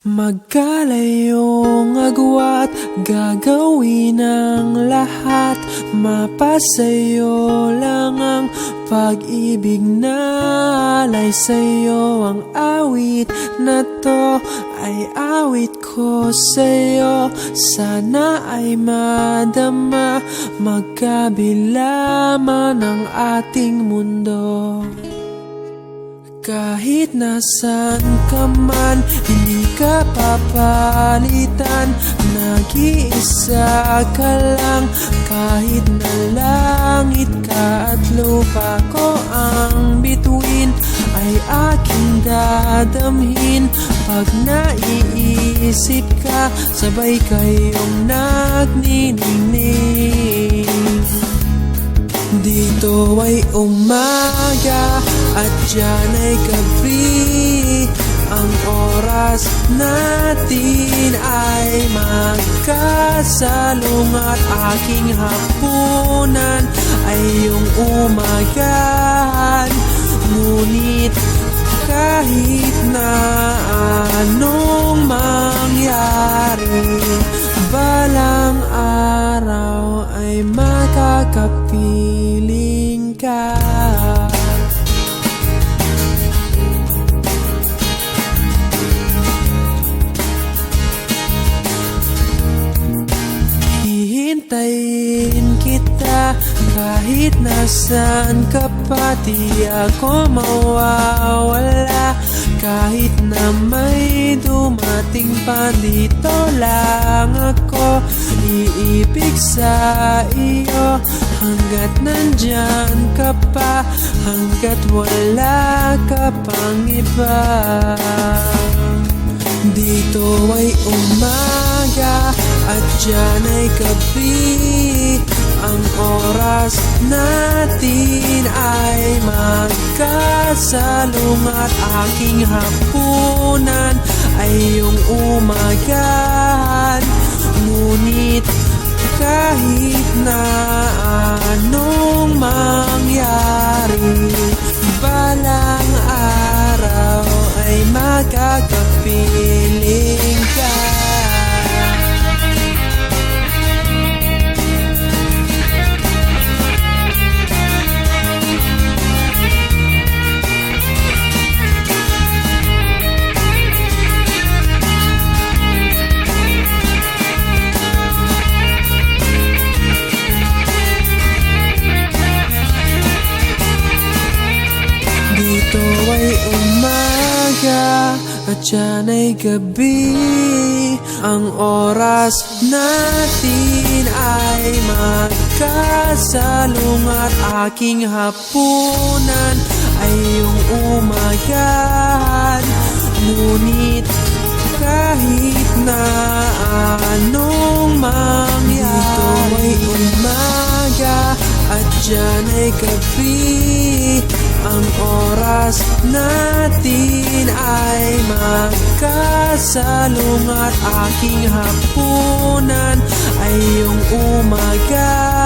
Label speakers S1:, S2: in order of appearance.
S1: Magkalayong agwat, gagawin ang lahat. Mapasayo lang ang pag-ibig na alay sa'yo. Ang awit na to ay awit ko sa'yo. Sana ay madama, magkabila man ang ating mundo. Kahit nasan ka man, hindi ka papalitan. Nag-iisa ka lang, kahit na langit ka at lupa ko ang bituin, ay aking dadamhin. Pag naiisip ka, sabay kayong nagniningning. Dito ay umaga at diyan ay gabi. Ang oras natin ay magkasalungat. Aking hapunan ay iyong umagahan. Ngunit kahit na anong mangyari, balang araw ay makakapiling ka. Hihintayin kita kahit nasaan ka pa. Di ako mawawala kahit na may dumating pa. Dito lang ako iibig sa iyo hanggat nandyan ka pa, hanggat wala ka pang iba. Dito ay umaga at diyan ay gabi. Ang oras natin ay magkasalungat. Aking hapunan ay iyong umagahan. Ngunit kahit na anong mangyari, balang araw ay magkakapiling ka. Dito ay umaga at diyan ay gabi. Ang oras natin ay magkasalungat. Aking hapunan ay iyong umagahan. Ngunit kahit na anong mangyari, dito ay umaga at diyan ay gabi. Ang oras natin ay magkasalungat. Aking hapunan ay iyong umaga.